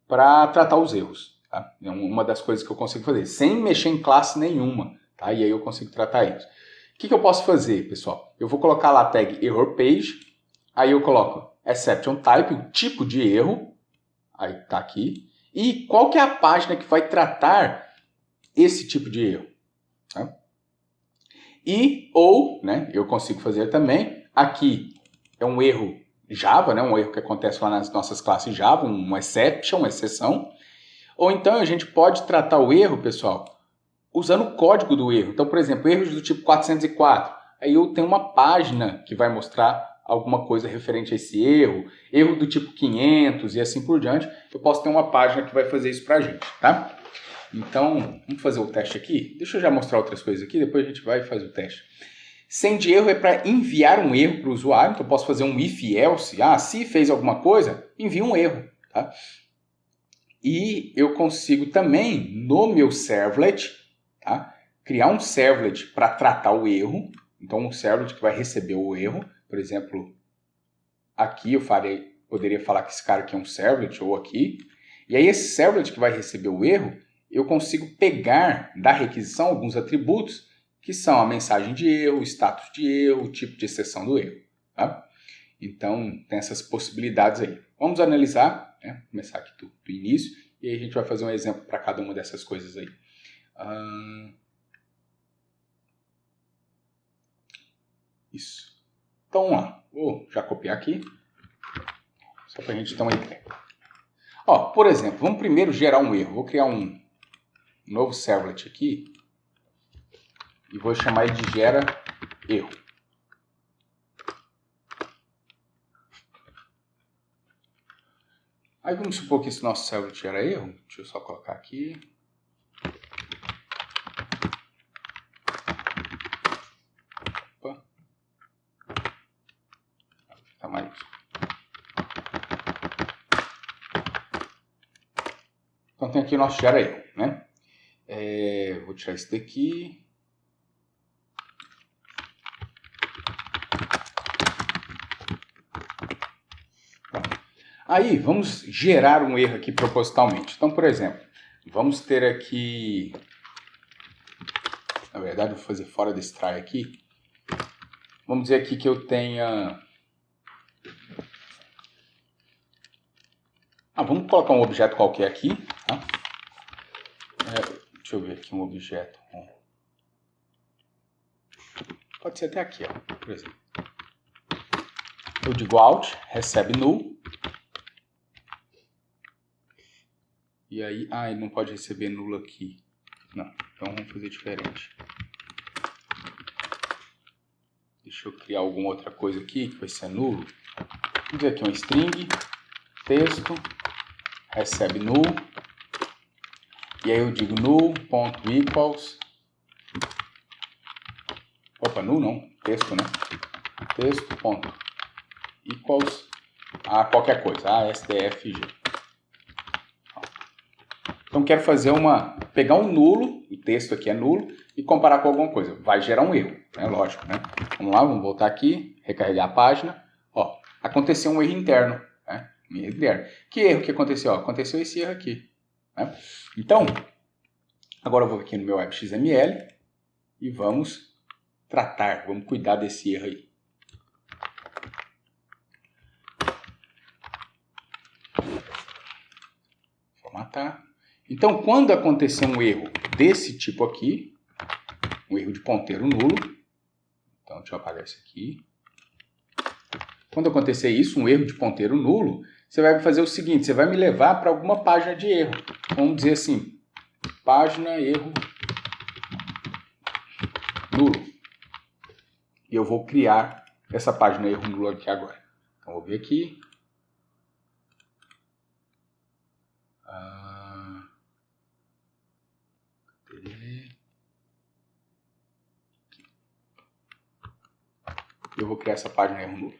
para tratar os erros. Tá? É uma das coisas que eu consigo fazer, sem mexer em classe nenhuma. Tá? E aí eu consigo tratar isso. O que eu posso fazer, pessoal? Eu vou colocar lá a tag error page, aí eu coloco exception type, o tipo de erro, aí está aqui, e qual que é a página que vai tratar esse tipo de erro. Tá? Né, eu consigo fazer também, aqui é um erro Java, né, um erro que acontece lá nas nossas classes Java, uma exception, uma exceção, ou então a gente pode tratar o erro, pessoal, usando o código do erro. Então, por exemplo, erros do tipo 404, aí eu tenho uma página que vai mostrar alguma coisa referente a esse erro do tipo 500 e assim por diante, eu posso ter uma página que vai fazer isso pra gente, tá? Então, vamos fazer o teste aqui. Deixa eu já mostrar outras coisas aqui, depois a gente vai e faz o teste. Send erro é para enviar um erro para o usuário, então eu posso fazer um if else. Se fez alguma coisa, envia um erro. Tá? E eu consigo também, no meu servlet, tá, criar um servlet para tratar o erro. Então, um servlet que vai receber o erro. Por exemplo, aqui eu poderia falar que esse cara aqui é um servlet, ou aqui. E aí esse servlet que vai receber o erro, eu consigo pegar da requisição alguns atributos que são a mensagem de erro, o status de erro, o tipo de exceção do erro. Tá? Então, tem essas possibilidades aí. Vamos analisar, né? Começar aqui do início, e aí a gente vai fazer um exemplo para cada uma dessas coisas aí. Isso. Então, vamos lá. Vou já copiar aqui. Só para a gente ter uma ideia. Ó, por exemplo, vamos primeiro gerar um erro. Vou criar um novo servlet aqui e vou chamar ele de gera erro. Aí vamos supor que esse nosso servlet gera erro. Deixa eu só colocar aqui. Opa. Fica mais. Então tem aqui o nosso gera erro, né? Vou tirar esse daqui. Aí, vamos gerar um erro aqui propositalmente. Então, por exemplo, vamos ter aqui... Na verdade, vou fazer fora desse try aqui. Vamos dizer aqui que eu tenha... vamos colocar um objeto qualquer aqui. Tá? Deixa eu ver aqui um objeto. Pode ser até aqui, ó, por exemplo. Eu digo out, recebe null. E aí, ele não pode receber nulo aqui. Não, então vamos fazer diferente. Deixa eu criar alguma outra coisa aqui que vai ser nulo. Vamos dizer aqui um string, texto, recebe null. E aí eu digo null.equals. Opa, null não, texto, né? Texto.equals a qualquer coisa, STFG. Então quero fazer pegar um nulo, o texto aqui é nulo, e comparar com alguma coisa. Vai gerar um erro, né? Lógico, né? Vamos lá, vamos voltar aqui, recarregar a página. Ó, aconteceu um erro interno, né? Um erro interno. Que erro que aconteceu? Aconteceu esse erro aqui. Né? Então, agora eu vou aqui no meu web.xml e vamos vamos cuidar desse erro aí. Formatar. Então, quando acontecer um erro desse tipo aqui, um erro de ponteiro nulo, então deixa eu apagar isso aqui. Quando acontecer isso, um erro de ponteiro nulo, você vai fazer o seguinte, você vai me levar para alguma página de erro. Vamos dizer assim, página erro nulo. E eu vou criar essa página erro nulo aqui agora. Então, vou ver aqui. Eu vou criar essa página erro nulo.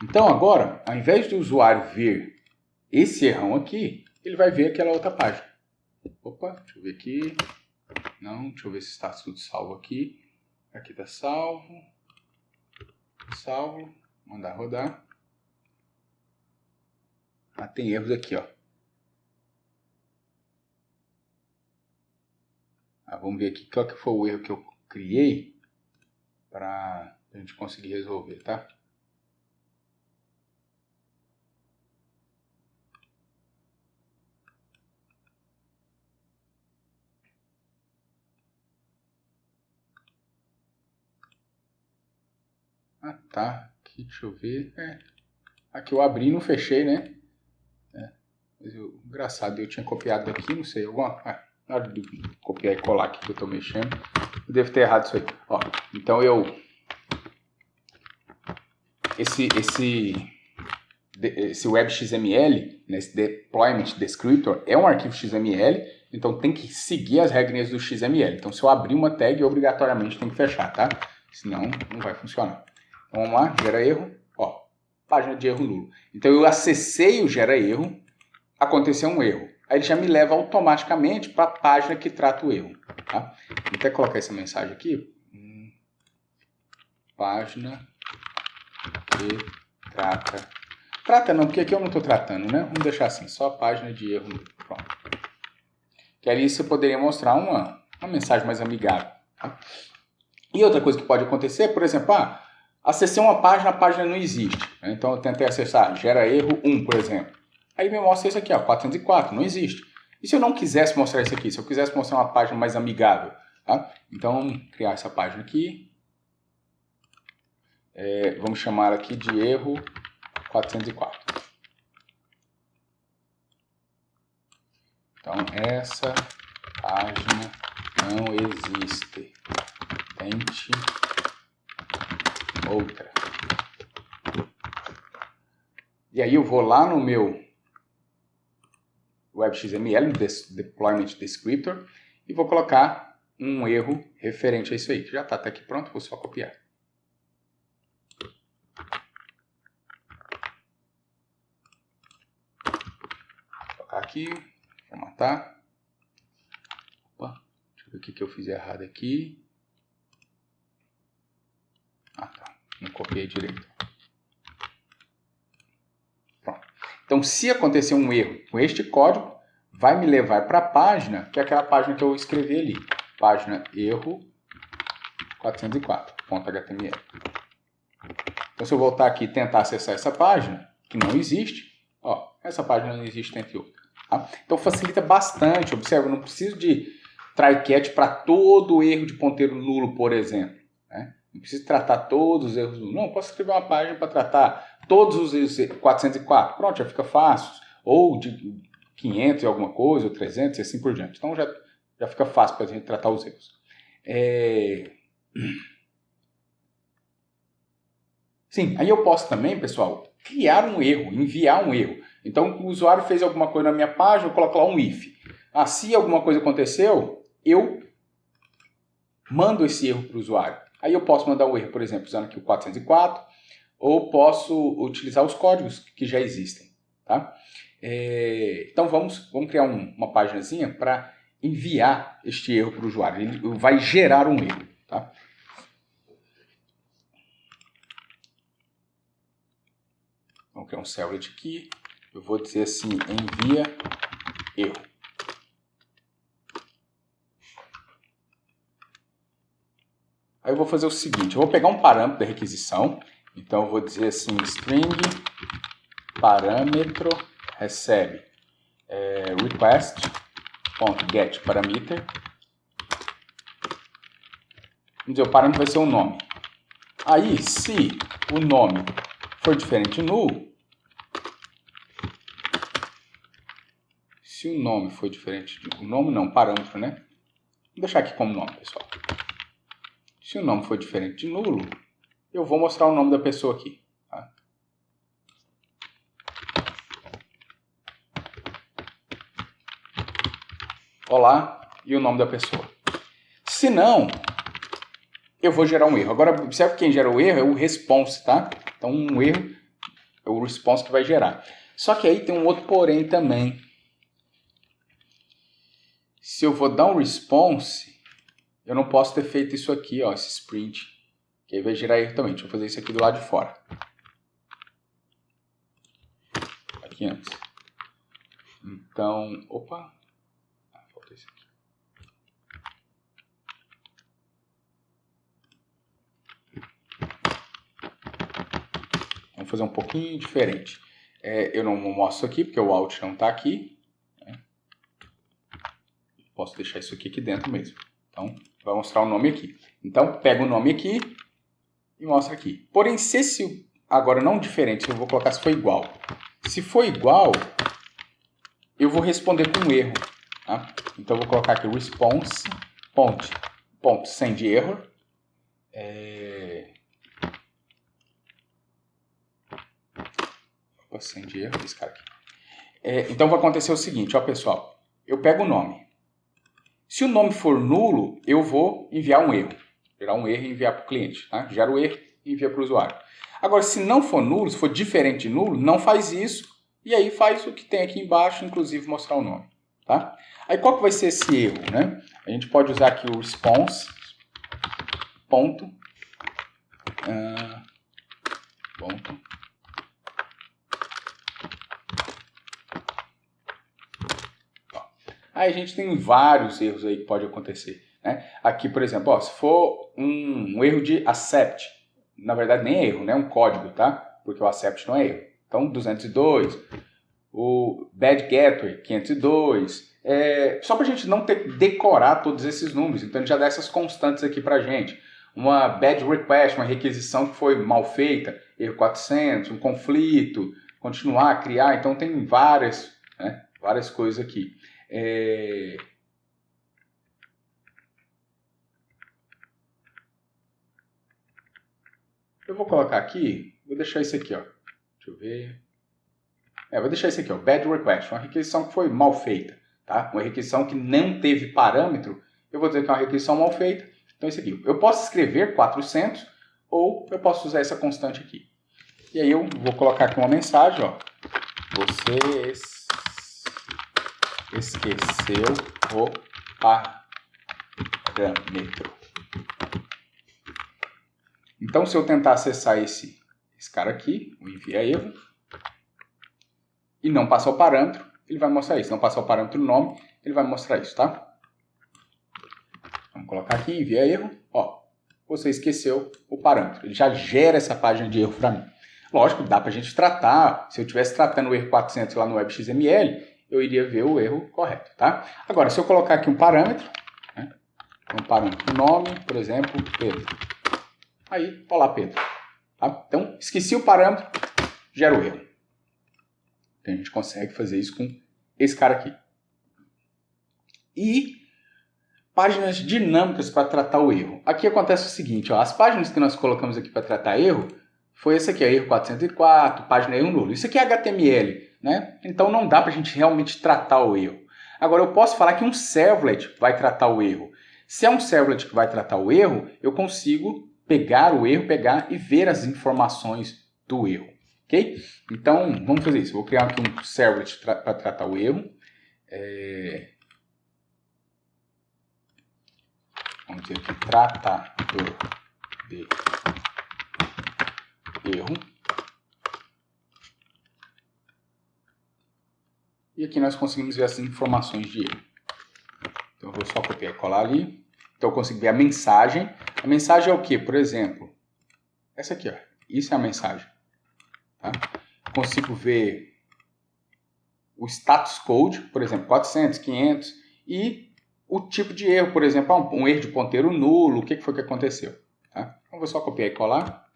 Então agora, ao invés do usuário ver esse errão aqui, ele vai ver aquela outra página. Opa, deixa eu ver aqui. Não, deixa eu ver se está tudo salvo aqui. Aqui está salvo. Salvo. Mandar rodar. Tem erros aqui, ó. Vamos ver aqui qual que foi o erro que eu criei para a gente conseguir resolver, tá? Tá. Aqui, deixa eu ver. Aqui eu abri e não fechei, né? Engraçado, eu tinha copiado daqui, não sei, na hora de copiar e colar aqui que eu estou mexendo, eu devo ter errado isso aí. Ó, então esse web.xml, esse deployment descriptor, é um arquivo XML, então tem que seguir as regrinhas do XML. Então se eu abrir uma tag, obrigatoriamente tem que fechar, tá? Senão não vai funcionar. Então vamos lá, gera erro, ó, página de erro nulo. Então eu acessei o gera erro, aconteceu um erro. Aí ele já me leva automaticamente para a página que trata o erro. Tá? Vou até colocar essa mensagem aqui. Página que trata. Trata não, porque aqui eu não estou tratando, né? Vamos deixar assim, só a página de erro. Pronto. Que ali você poderia mostrar uma mensagem mais amigável. Tá? E outra coisa que pode acontecer, por exemplo, acessei uma página, a página não existe. Né? Então eu tentei acessar, gera erro 1, por exemplo. Aí me mostra isso aqui, ó, 404, não existe. E se eu não quisesse mostrar isso aqui? Se eu quisesse mostrar uma página mais amigável? Tá? Então, vamos criar essa página aqui. Vamos chamar aqui de erro 404. Então, essa página não existe. Tente outra. E aí eu vou lá no meu WebXML, no Deployment Descriptor, e vou colocar um erro referente a isso aí. Já está até aqui pronto, vou só copiar. Vou colocar aqui, formatar. Opa, deixa eu ver o que eu fiz errado aqui. Ah, tá. Não copiei direito. Pronto. Então, se acontecer um erro com este código, vai me levar para a página, que é aquela página que eu escrevi ali. Página erro 404.html. Então, se eu voltar aqui e tentar acessar essa página, que não existe, ó, essa página não existe, tente outra. Tá? Então, facilita bastante. Observa, eu não preciso de try-catch para todo erro de ponteiro nulo, por exemplo. Né? Não preciso tratar todos os erros nulos. Não, eu posso escrever uma página para tratar todos os erros 404. Pronto, já fica fácil. Ou de 500 e alguma coisa, ou 300 e assim por diante. Então, já fica fácil para a gente tratar os erros. Sim, aí eu posso também, pessoal, criar um erro, enviar um erro. Então, o usuário fez alguma coisa na minha página, eu coloco lá um if. Se alguma coisa aconteceu, eu mando esse erro para o usuário. Aí eu posso mandar o erro, por exemplo, usando aqui o 404, ou posso utilizar os códigos que já existem. Tá? Então, vamos criar uma paginazinha para enviar este erro para o usuário. Ele vai gerar um erro. Tá? Vamos criar um servlet aqui. Eu vou dizer assim, envia erro. Aí eu vou fazer o seguinte, eu vou pegar um parâmetro da requisição. Então eu vou dizer assim, string parâmetro recebe request.getParameter. Vamos dizer, o parâmetro vai ser um nome. Aí, se o nome for diferente de null, se o nome for diferente de... O nome não, parâmetro, né? Vou deixar aqui como nome, pessoal. Se o nome for diferente de nulo, eu vou mostrar o nome da pessoa aqui. Tá? Olá, e o nome da pessoa. Se não, eu vou gerar um erro. Agora, observe que quem gera o erro é o response, tá? Então, um erro é o response que vai gerar. Só que aí tem um outro porém também. Se eu vou dar um response, eu não posso ter feito isso aqui, ó, esse sprint, que aí vai gerar erro também. Deixa eu fazer isso aqui do lado de fora. Aqui antes. Então, opa. Falta esse aqui. Vamos fazer um pouquinho diferente. Eu não mostro aqui, porque o Alt não está aqui. Posso deixar isso aqui dentro mesmo. Então, vai mostrar o nome aqui. Então, pega o nome aqui e mostra aqui. Porém, se esse agora não diferente, eu vou colocar se for igual. Se for igual, eu vou responder com um erro. Tá? Então, eu vou colocar aqui response.sendError. SendError, esse cara aqui. Então, vai acontecer o seguinte, ó, pessoal. Eu pego o nome. Se o nome for nulo, eu vou enviar um erro. Gerar um erro e enviar para o cliente. Tá? Gera o erro e envia para o usuário. Agora, se não for nulo, se for diferente de nulo, não faz isso. E aí faz o que tem aqui embaixo, inclusive mostrar o nome. Tá? Aí qual que vai ser esse erro? Né? A gente pode usar aqui o response. Ponto. Aí a gente tem vários erros aí que pode acontecer. Né? Aqui, por exemplo, ó, se for um erro de accept, na verdade nem é erro, né? É um código, tá? Porque o accept não é erro. Então, 202, o bad gateway, 502, só para a gente não ter que decorar todos esses números. Então ele já dá essas constantes aqui para a gente. Uma bad request, uma requisição que foi mal feita, erro 400, um conflito, continuar, criar. Então tem várias coisas aqui. Eu vou colocar aqui, vou deixar isso aqui, ó. Deixa eu ver. Vou deixar isso aqui, ó, bad request, uma requisição que foi mal feita, tá? Uma requisição que não teve parâmetro, eu vou dizer que é uma requisição mal feita. Então isso aqui, eu posso escrever 400 ou eu posso usar essa constante aqui. E aí eu vou colocar aqui uma mensagem, ó. Você esqueceu o parâmetro. Então, se eu tentar acessar esse cara aqui, o envia erro, e não passar o parâmetro, ele vai mostrar isso. Não passar o parâmetro no nome, ele vai mostrar isso, tá? Vamos colocar aqui, envia erro. Ó, você esqueceu o parâmetro. Ele já gera essa página de erro para mim. Lógico, dá para a gente tratar. Se eu estivesse tratando o erro 400 lá no WebXML, eu iria ver o erro correto, tá? Agora, se eu colocar aqui um parâmetro, né? Um parâmetro nome, por exemplo, Pedro. Aí, olá Pedro. Tá? Então, esqueci o parâmetro, gera o erro. Então, a gente consegue fazer isso com esse cara aqui. E páginas dinâmicas para tratar o erro. Aqui acontece o seguinte, ó, as páginas que nós colocamos aqui para tratar erro, foi esse aqui, ó, erro 404, página erro nulo. Isso aqui é HTML, né? Então não dá para a gente realmente tratar o erro. Agora eu posso falar que um servlet vai tratar o erro. Se é um servlet que vai tratar o erro, eu consigo pegar o erro, pegar e ver as informações do erro, ok? Então, vamos fazer isso. Vou criar aqui um servlet para tratar o erro. Vamos dizer aqui, tratador de erro. E aqui nós conseguimos ver as informações de erro. Então, eu vou só copiar e colar ali. Então, eu consigo ver a mensagem. A mensagem é o quê? Por exemplo, essa aqui, ó. Isso é a mensagem. Tá? Consigo ver o status code, por exemplo, 400, 500, e o tipo de erro, por exemplo, um erro de ponteiro nulo, o que foi que aconteceu. Tá? Então, vou só copiar e colar.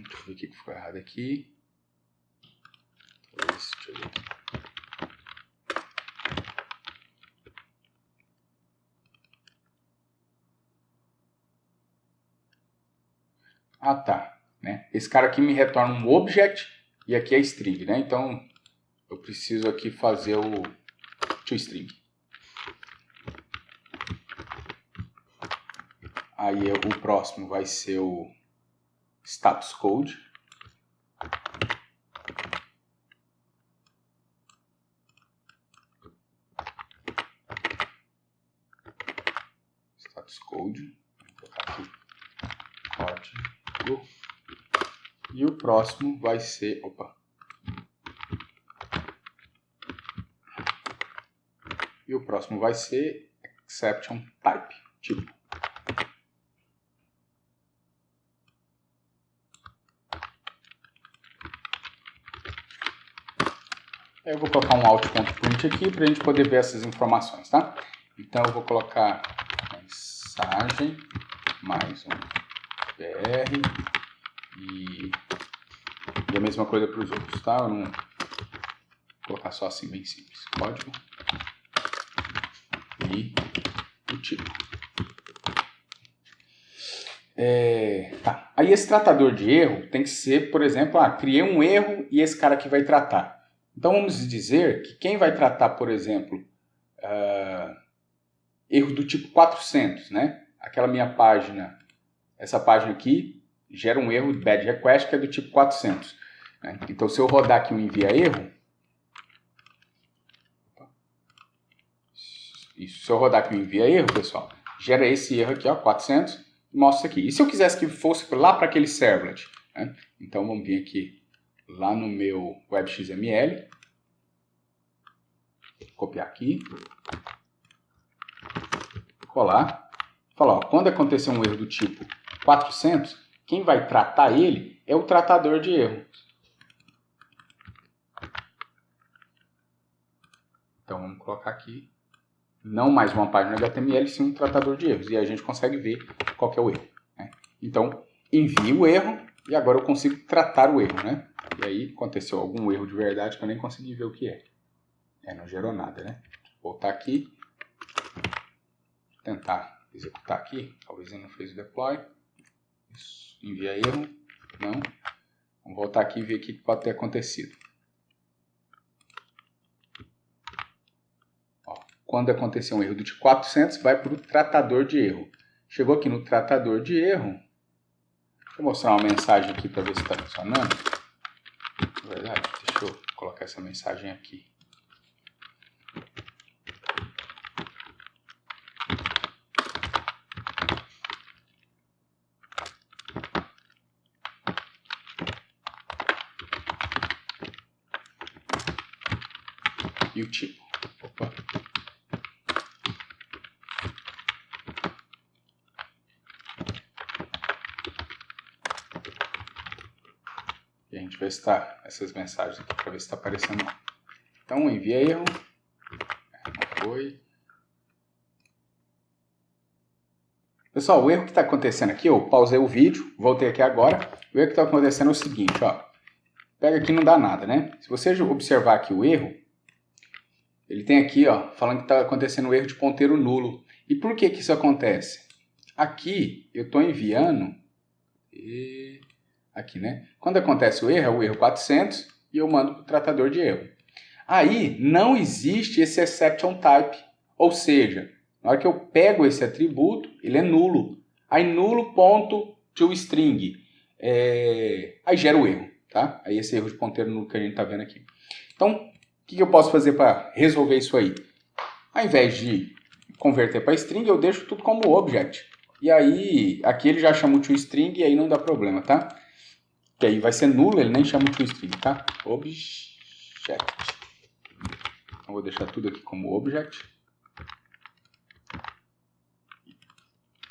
Deixa eu ver o que ficou errado aqui. Deixa eu ver aqui. Ah, tá. Né? Esse cara aqui me retorna um object e aqui é string, né? Então, eu preciso aqui fazer o toString. Aí o próximo vai ser o status code. Status code. Vou colocar aqui código. E o próximo vai ser... E o próximo vai ser exception type, tipo. Eu vou colocar um out.print aqui para a gente poder ver essas informações, tá? Então eu vou colocar mensagem mais um br e a mesma coisa para os outros, tá? Eu não vou colocar só assim bem simples, código e o tipo. Tá. Aí esse tratador de erro tem que ser, por exemplo, criei um erro e esse cara aqui vai tratar. Então vamos dizer que quem vai tratar, por exemplo, erro do tipo 400, né? Aquela minha página, essa página aqui, gera um erro bad request que é do tipo 400. Né? Então se eu rodar aqui um envia erro, isso, se eu rodar aqui um envia erro, pessoal, gera esse erro aqui, ó, 400, e mostra aqui. E se eu quisesse que fosse lá para aquele servlet? Né? Então vamos vir aqui lá no meu WebXML, copiar aqui, colar, Fala, ó, quando acontecer um erro do tipo 400, quem vai tratar ele é o tratador de erro. Então vamos colocar aqui, não mais uma página HTML, sim um tratador de erros. E aí a gente consegue ver qual que é o erro, né? Então, envio o erro e agora eu consigo tratar o erro, né? E aí aconteceu algum erro de verdade que eu nem consegui ver o que é. Não gerou nada, né? Vou voltar aqui, tentar executar aqui. Talvez ele não fez o deploy. Isso. Envia erro. Não. Vamos voltar aqui e ver o que pode ter acontecido. Ó, quando acontecer um erro do tipo 400, vai para o tratador de erro. Chegou aqui no tratador de erro. Deixa eu mostrar uma mensagem aqui para ver se está funcionando. Na verdade, deixa eu colocar essa mensagem aqui. E o tipo. Opa. E a gente vai estar essas mensagens aqui para ver se está aparecendo lá. Então envia erro. Não foi. Pessoal, o erro que está acontecendo aqui, eu pausei o vídeo, voltei aqui agora. O erro que está acontecendo é o seguinte, ó. Pega aqui, não dá nada, né? Se você observar aqui o erro, ele tem aqui, ó, falando que está acontecendo um erro de ponteiro nulo. E por que que isso acontece? Aqui eu estou enviando, aqui, né? Quando acontece o erro, é o erro 400 e eu mando para o tratador de erro. Aí não existe esse exception type, ou seja, na hora que eu pego esse atributo, ele é nulo. Aí nulo.toString, aí gera o erro, tá? Aí esse erro de ponteiro nulo que a gente está vendo aqui. Então, o que eu posso fazer para resolver isso aí? Ao invés de converter para string, eu deixo tudo como object. E aí, aqui ele já chama o toString e aí não dá problema, tá? Que aí vai ser nulo, ele nem chama o toString, tá? Object. Então, vou deixar tudo aqui como object.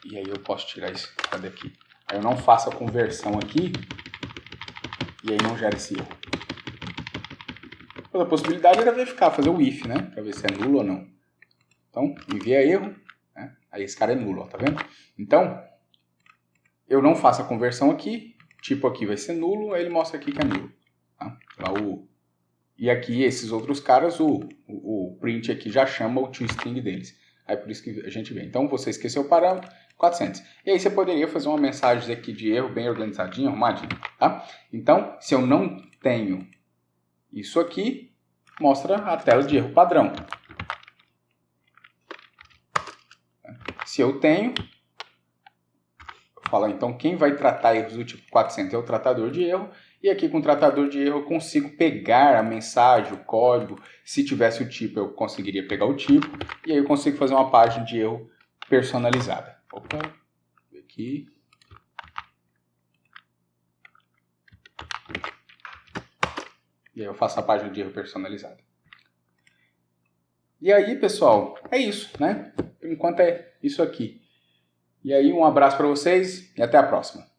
E aí eu posso tirar isso daqui. Aí eu não faço a conversão aqui e aí não gera esse erro. Outra possibilidade era verificar, fazer o if, né? Para ver se é nulo ou não. Então, envia erro, né? Aí esse cara é nulo, ó, tá vendo? Então, eu não faço a conversão aqui, tipo aqui vai ser nulo, aí ele mostra aqui que é nulo. Tá? E aqui, esses outros caras, o print aqui já chama o toString deles. Aí por isso que a gente vê. Então, você esqueceu o parâmetro, 400. E aí você poderia fazer uma mensagem aqui de erro bem organizadinha, arrumadinha, tá? Então, se eu não tenho isso aqui, mostra a tela de erro padrão. Se eu tenho, eu falo, então quem vai tratar erros do tipo 400 é o tratador de erro. E aqui com o tratador de erro eu consigo pegar a mensagem, o código. Se tivesse o tipo, eu conseguiria pegar o tipo. E aí eu consigo fazer uma página de erro personalizada. Opa, aqui. E aí eu faço a página de erro personalizada. E aí, pessoal, é isso, né? Por enquanto é isso aqui. E aí, um abraço para vocês e até a próxima.